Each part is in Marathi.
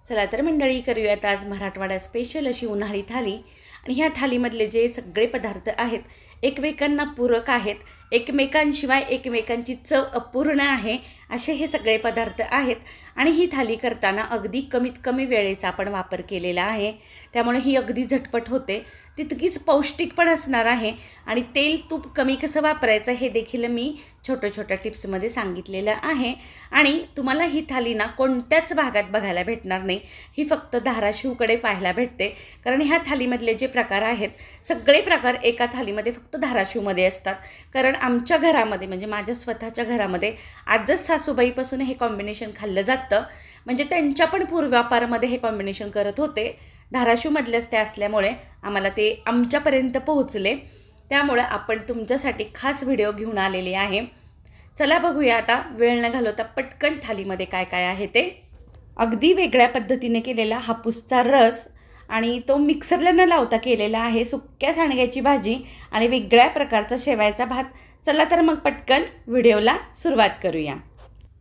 चला तर मंडळी, करूयात आज मराठवाडा स्पेशल अशी उन्हाळी थाली। आणि ह्या थालीमधले जे सगळे पदार्थ आहेत एकमेकांना पूरक आहेत, एकमेकांशिवाय एकमेकांची चव अपूर्ण आहे असे हे सगळे पदार्थ आहेत। आणि ही थाली करताना अगदी कमीत कमी वेळेचा आपण वापर केलेला आहे, त्यामुळे ही अगदी झटपट होते, तितकीच पौष्टिक पण असणार आहे। आणि तेल तूप कमी कसं वापरायचं हे देखील मी छोट्या छोट्या टिप्समध्ये सांगितलेलं आहे। आणि तुम्हाला ही थाली ना कोणत्याच भागात बघायला भेटणार नाही, ही फक्त धाराशिवकडे पाहायला भेटते। कारण ह्या थालीमधले जे प्रकार आहेत सगळे प्रकार एका थालीमध्ये फक्त धाराशिवमध्ये असतात। कारण आमच्या घरामध्ये म्हणजे माझ्या स्वतःच्या घरामध्ये आजच सासूबाईपासून हे कॉम्बिनेशन खाल्लं जातं, म्हणजे त्यांच्या पण पूर्वापारमध्ये हे कॉम्बिनेशन करत होते। धाराशिवमधलेच ते असल्यामुळे आम्हाला ते आमच्यापर्यंत पोहोचले, त्यामुळे आपण तुमच्यासाठी खास व्हिडिओ घेऊन आलेले आहे। चला बघूया आता वेळ न घालवता पटकन थालीमध्ये काय काय आहे ते। अगदी वेगळ्या पद्धतीने केलेला हापूसचा रस आणि तो मिक्सरला न लावता केलेला आहे, सुक्या सांडग्याची भाजी आणि वेगळ्या प्रकारचा शेवयाचा भात। चला तर मग पटकन व्हिडिओला सुरुवात करूया।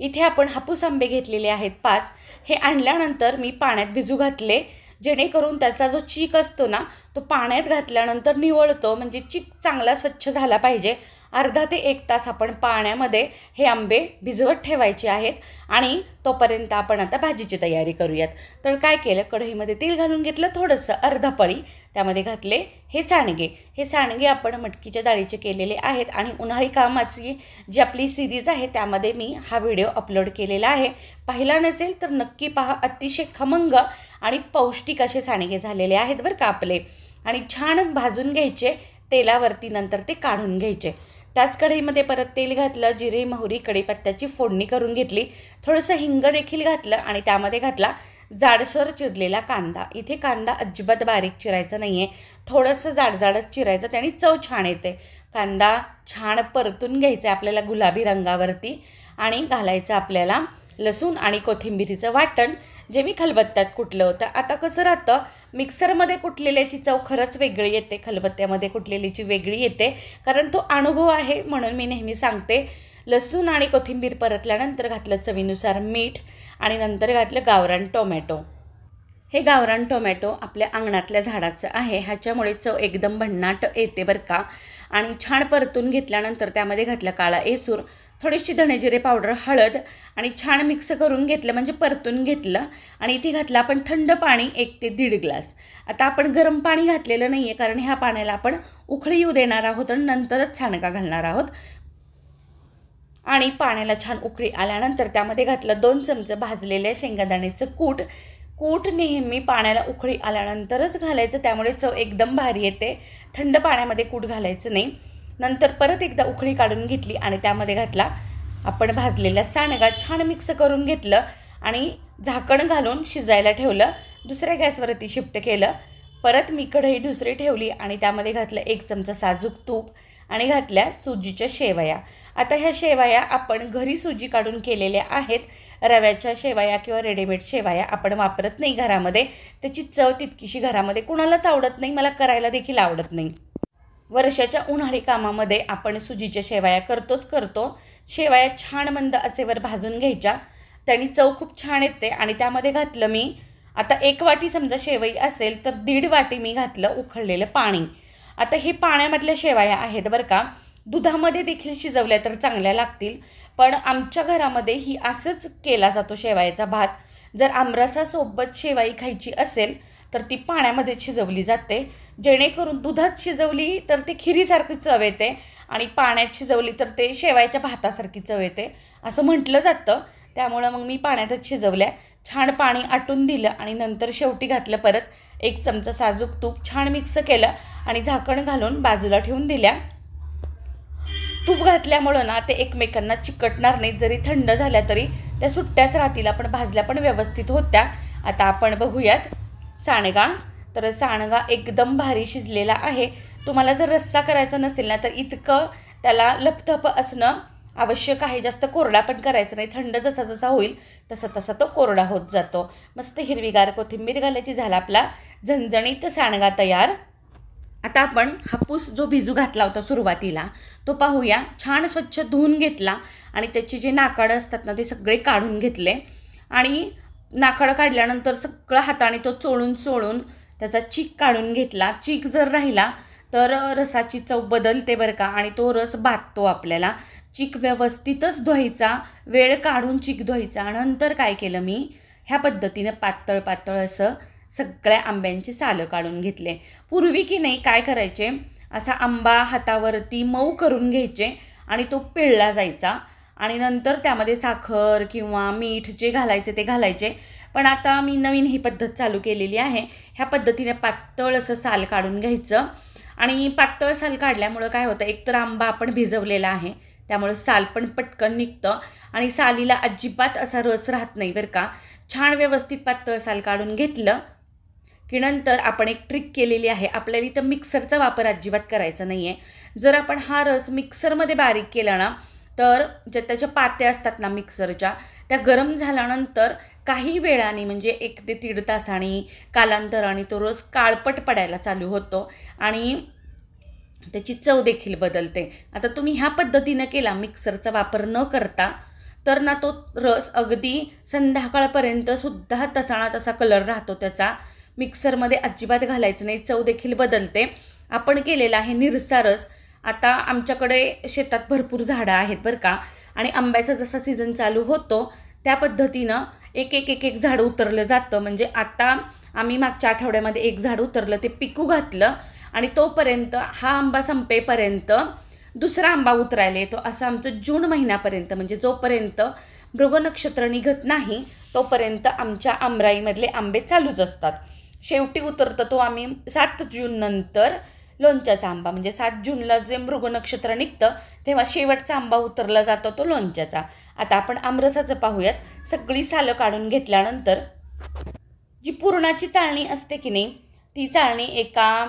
इथे आपण हापूस आंबे घेतलेले आहेत 5। हे आणल्यानंतर मी पाण्यात भिजू घातले, जेणेकरून त्याचा जो चीक असतो ना तो पाण्यात घातल्यानंतर निवळतो, म्हणजे चीक चांगला स्वच्छ झाला पाहिजे। अर्धा ते 1 तास आपण पाण्यामध्ये हे आंबे भिजवत ठेवायचे आहेत। आणि तोपर्यंत आपण आता भाजीची तयारी करूयात। तर काय केलं, कढईमध्ये तेल घालून घेतलं थोडंसं, अर्धा पळी, त्यामध्ये घातले हे सांडगे। हे सांडगे आपण मटकीच्या डाळीचे केलेले आहेत आणि उन्हाळी कामाची जी आपली सिरीज आहे त्यामध्ये मी हा व्हिडिओ अपलोड केलेला आहे, पाहिला नसेल तर नक्की पहा। अतिशय खमंग आणि पौष्टिक असे सांडगे झालेले आहेत बरं का आपले। आणि छान भाजून घ्यायचे तेलावरती, नंतर ते काढून घ्यायचे। त्याच कढईमध्ये परत तेल घातलं, जिरे मोहरी कढीपत्त्याची फोडणी करून घेतली, थोडंसं हिंग देखील घातलं आणि त्यामध्ये घातला जाडसर चिरलेला कांदा। इथे कांदा अजिबात बारीक चिरायचा नाही आहे, थोडंसं जाडजाडच चिरायचं, त्याने चव छान येते। कांदा छान परतून घ्यायचा आपल्याला गुलाबी रंगावरती आणि घालायचं आपल्याला लसूण आणि कोथिंबीरीचं वाटण, जे मी खलबत्त्यात कुटलं होतं। आता कसं राहतं, मिक्सरमध्ये कुटलेल्याची चव खरंच वेगळी येते, खलबत्त्यामध्ये कुटलेलीची वेगळी येते, कारण तो अनुभव आहे म्हणून मी नेहमी सांगते। लसूण आणि कोथिंबीर परतल्यानंतर घातलं चवीनुसार मीठ आणि नंतर घातलं गावरान टोमॅटो। हे गावरान टोमॅटो आपल्या अंगणातल्या झाडाचं आहे, ह्याच्यामुळे चव एकदम भन्नाट येते बरं का। आणि छान परतून घेतल्यानंतर त्यामध्ये घातलं काळा एसूर, थोडीशी धणेजिरे पावडर, हळद आणि छान मिक्स करून घेतलं, म्हणजे परतून घेतलं। आणि इथे घातलं आपण थंड पाणी 1 ते 1.5 ग्लास। आता आपण गरम पाणी घातलेलं नाही आहे, कारण ह्या पाण्याला आपण उकळी येऊ देणार आहोत आणि नंतरच सांडगा घालणार आहोत। आणि पाण्याला छान उकळी आल्यानंतर त्यामध्ये घातलं 2 चमचे भाजलेल्या शेंगदाण्याचं कूट। कूट नेहमी पाण्याला उकळी आल्यानंतरच घालायचं, त्यामुळे चव एकदम भारी येते, थंड पाण्यामध्ये कूट घालायचं नाही। नंतर परत एकदा उकळी काढून घेतली आणि त्यामध्ये घातला आपण भाजलेला सांडगा, छान मिक्स करून घेतलं आणि झाकण घालून शिजायला ठेवलं। दुसऱ्या गॅसवरती शिफ्ट केलं, परत मी कढई दुसरी ठेवली आणि त्यामध्ये घातलं 1 चमचा साजूक तूप आणि घातल्या सुजीच्या शेवया। आता ह्या शेवया आपण घरी सुजी काढून केलेल्या आहेत, रव्याच्या शेवया किंवा रेडीमेड शेवया आपण वापरत नाही घरामध्ये, त्याची चव तितकीशी घरामध्ये कुणालाच आवडत नाही, मला करायला देखील आवडत नाही। वर्षाच्या उन्हाळी कामामध्ये आपण सुजीच्या शेवया करतो। शेवया छान मंद आचेवर भाजून घ्यायच्या, त्याने चव खूप छान येते। आणि त्यामध्ये घातलं मी आता 1 वाटी समजा शेवई असेल तर 1.5 वाटी मी घातलं उकळलेलं पाणी। आता हे पाण्यामधल्या शेवया आहेत बरं का, दुधामध्ये देखील शिजवल्या तर चांगल्या लागतील, पण आमच्या घरामध्ये ही असंच केला जातो शेवयाचा भात। जर आमरसासोबत शेवई खायची असेल तर ती पाण्यामध्ये शिजवली जाते, जेणेकरून दुधात शिजवली तर ते खिरीसारखी चव येते आणि पाण्यात शिजवली तर ते शेवयाच्या भातासारखी चव येते असं म्हटलं जातं। त्यामुळं मग मी पाण्यातच शिजवल्या, छान पाणी आटून दिलं आणि नंतर शेवटी घातलं परत 1 चमचा साजूक तूप, छान मिक्स केलं आणि झाकण घालून बाजूला ठेवून दिल्या। तूप घातल्यामुळं ना ते एकमेकांना चिकटणार नाहीत, जरी थंड झाल्या तरी त्या सुट्ट्याच राहतील, आपण भाजल्या पण व्यवस्थित होत्या। आता आपण बघूयात सांडगा। तर सांडगा एकदम भारी शिजलेला आहे। तुम्हाला जर रस्सा करायचा नसेल ना तर इतकं त्याला लपथप असणं आवश्यक आहे, जास्त कोरडा पण करायचा नाही, थंड जसा जसा होईल तसा तसा तो कोरडा होत जातो। मस्त हिरवीगार कोथिंबीर घालायची, झाला आपला झणझणीत सांडगा तयार। आता आपण हापूस जो भिजू घातला होता सुरुवातीला तो पाहूया। छान स्वच्छ धुवून घेतला आणि त्याची जे नाकाडं असतात ना ते सगळे काढून घेतले आणि नाकड काढल्यानंतर सगळं हाताने तो चोळून त्याचा चीक काढून घेतला. चीक जर राहिला तर रसाची चव बदलते बरं का, आणि तो रस बाधतो आपल्याला. चीक व्यवस्थितच धुवायचा, वेळ काढून चीक धुवायचा. नंतर काय केलं मी, ह्या पद्धतीनं पातळ असं सगळ्या आंब्यांची सालं काढून घेतले. पूर्वी की नाही काय करायचे, असा आंबा हातावरती मऊ करून घ्यायचे आणि तो पिळला जायचा आणि नंतर त्यामध्ये साखर किंवा मीठ जे घालायचे ते घालायचे. पण आता मी नवीन ही पद्धत चालू केलेली आहे. ह्या पद्धतीने पातळ असं साल काढून घ्यायचं. आणि पातळ साल काढल्यामुळं काय होतं, एकतर आंबा आपण भिजवलेला आहे त्यामुळे साल पण पटकन निघतं आणि सालीला अजिबात असा रस राहत नाही बरं का. छान व्यवस्थित पातळ साल काढून घेतलं की नंतर आपण एक ट्रिक केलेली आहे. आपल्याला इथं मिक्सरचा वापर अजिबात करायचा नाही आहे. जर आपण हा रस मिक्सरमध्ये बारीक केला ना, तर ज्या त्याच्या पात्या असतात ना मिक्सरच्या, त्या गरम झाल्यानंतर काही वेळाने म्हणजे 1 ते 1.5 तासांनी कालांतराने तो रस काळपट पडायला चालू होतो आणि त्याची चव देखील बदलते. आता तुम्ही ह्या पद्धतीनं केला मिक्सरचा वापर न करता तर ना तो रस अगदी संध्याकाळपर्यंत सुद्धा तसा तसा कलर राहतो त्याचा. मिक्सरमध्ये अजिबात घालायचं नाही, चव देखील बदलते. आपण केलेला आहे निरसा रस. आता आमच्याकडे शेतात भरपूर झाडं आहेत बरं का, आणि आंब्याचा जसा सीझन चालू होतो त्या पद्धतीनं एक झाड उतरलं जातं. म्हणजे आता आम्ही मागच्या आठवड्यामध्ये 1 झाड उतरलं, ते पिकू घातलं आणि तोपर्यंत हा आंबा संपेपर्यंत दुसरा आंबा उतरायला येतो. असं आमचं जून महिन्यापर्यंत, म्हणजे जोपर्यंत मृग नक्षत्र निघत नाही तोपर्यंत आमच्या आमराईमधले आंबे चालूच असतात. शेवटी उतरतो तो आम्ही 7 जून नंतर लोणच्याचा आंबा, म्हणजे 7 जूनला जे मृग नक्षत्र निघतं तेव्हा शेवटचा आंबा उतरला जातो तो लोणच्याचा. आता आपण आमरसाचं पाहूयात. सगळी सालं काढून घेतल्यानंतर जी पुरणाची चाळणी असते की नाही, ती चाळणी एका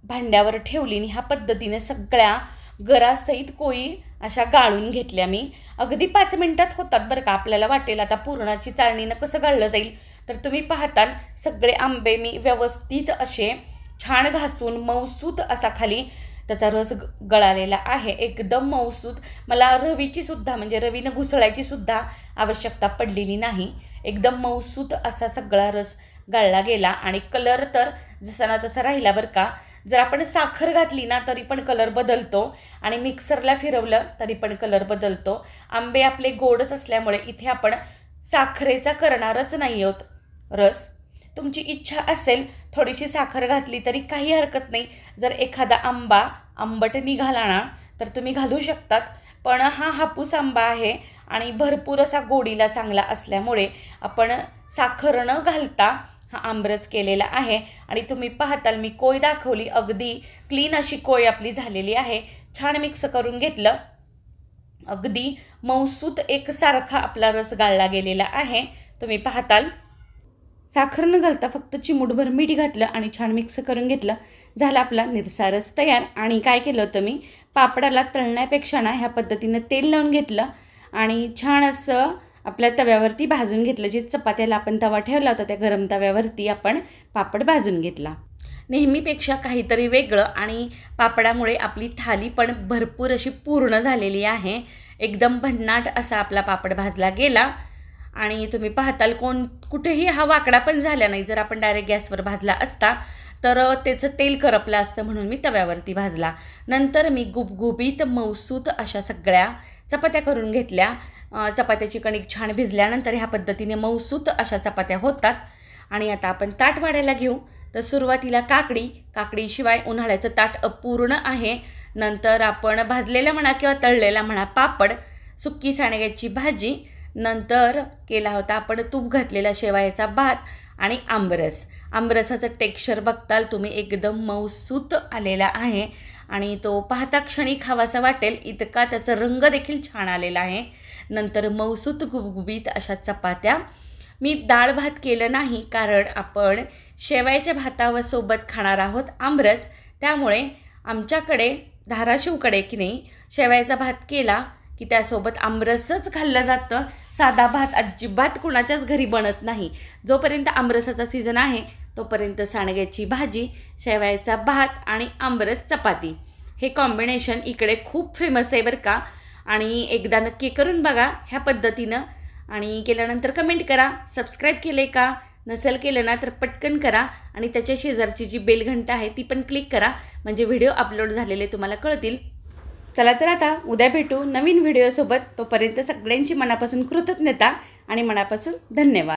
भांड्यावर ठेवली आणि ह्या पद्धतीने सगळ्या गरासहित कोळी अशा गाळून घेतल्या मी. अगदी 5 मिनिटात होतात बरं का. आपल्याला वाटेल आता पुरणाची चाळणीनं कसं गाळलं जाईल, तर तुम्ही पाहताल सगळे आंबे मी व्यवस्थित असे छान घासून मऊसूत असा खाली त्याचा रस गळालेला आहे, एकदम मऊसूत. मला रवीची सुद्धा म्हणजे रवीनं घुसळायची सुद्धा आवश्यकता पडलेली नाही. एकदम मऊसूत असा सगळा रस गाळला गेला आणि कलर तर जसा ना तसा राहिला बरं का. जर आपण साखर घातली ना तरी पण कलर बदलतो आणि मिक्सरला फिरवलं तरी पण कलर बदलतो. आंबे आपले गोडच असल्यामुळे इथे आपण साखरेचा करणारच नाही आहोत रस. तुमची इच्छा असेल थोडीशी साखर घातली तरी काही हरकत नाही. जर एखादा आंबा आंबट निघाला ना तर तुम्ही घालू शकतात. पण हा हापूस आंबा आहे आणि भरपूर असा गोडीला चांगला असल्यामुळे आपण साखर न घालता हा आमरस केलेला आहे. आणि तुम्ही पाहताल मी कोय दाखवली, अगदी क्लीन अशी कोय आपली झालेली आहे. छान मिक्स करून घेतलं, अगदी मऊसूत एकसारखा आपला रस गाळला गेलेला आहे. तुम्ही पाहताल साखर न घालता फक्त चिमूटभर मीठ घातलं आणि छान मिक्स करून घेतलं. झाला आपला निरसा रस तयार. आणि काय केलं होतं मी, पापडाला तळण्यापेक्षा ना ह्या पद्धतीनं तेल लावून घेतलं आणि छान असं आपल्या तव्यावरती भाजून घेतलं. जे चपात्याला आपण तवा ठेवला होता त्या गरम तव्यावरती आपण पापड भाजून घेतला. नेहमीपेक्षा काहीतरी वेगळं, आणि पापडामुळे आपली थाली पण भरपूर अशी पूर्ण झालेली आहे. एकदम भन्नाट असा आपला पापड भाजला गेला. आणि तुम्ही पाहताल कुठेही हा वाकडा पण झाला नाही. जर आपण डायरेक्ट गॅसवर भाजला असता तर त्याचं तेल करपलं असतं, म्हणून मी तव्यावरती भाजला. नंतर मी गुबगुबीत मऊसूत अशा सगळ्या चपात्या करून घेतल्या. चपात्याची कणिक छान भिजल्यानंतर ह्या पद्धतीने मऊसूत अशा चपात्या होतात. आणि आता आपण ताट वाढायला घेऊ. तर सुरुवातीला काकडीशिवाय उन्हाळ्याचं ताट अपूर्ण आहे. नंतर आपण भाजलेला म्हणा किंवा तळलेला म्हणा पापड, सुक्की सांडग्याची भाजी, नंतर केला होता आपण तूप घातलेला शेवयाचा भात आणि आंबरसाचं टेक्स्चर बघताल तुम्ही, एकदम मऊसूत आलेला आहे आणि तो पाहता क्षणी खावासा वाटेल इतका त्याचा रंग देखील छान आलेला आहे. नंतर मऊसूत गुबगुबीत अशा चपात्या. मी डाळ भात केलं नाही कारण आपण शेवयाच्या भातावर सोबत खाणार आहोत आमरस. त्यामुळे आमच्याकडे धाराशिवकडे की नाही शेवयाचा भात केला की त्यासोबत आमरसच खाल्लं जातं. साधा भात अजिबात कुणाच्याच घरी बनत नाही. जोपर्यंत आमरसाचा सीझन आहे तोपर्यंत सांडग्याची भाजी, शेवयाचा भात आणि आमरस चपाती हे कॉम्बिनेशन इकडे खूप फेमस आहे बरं का. आणि एकदा नक्की करून बघा. ह्या पद्धतीनं आणि केल्यानंतर कमेंट करा. सबस्क्राईब केले का नसेल केलं ना तर पटकन करा आणि त्याच्या शेजारची जी बेल घंटा आहे ती पण क्लिक करा, म्हणजे व्हिडिओ अपलोड झालेले तुम्हाला कळतील. चला तर आता उद्या भेटू नवीन व्हिडिओसोबत. तोपर्यंत सगळ्यांची मनापासून कृतज्ञता आणि मनापासून धन्यवाद.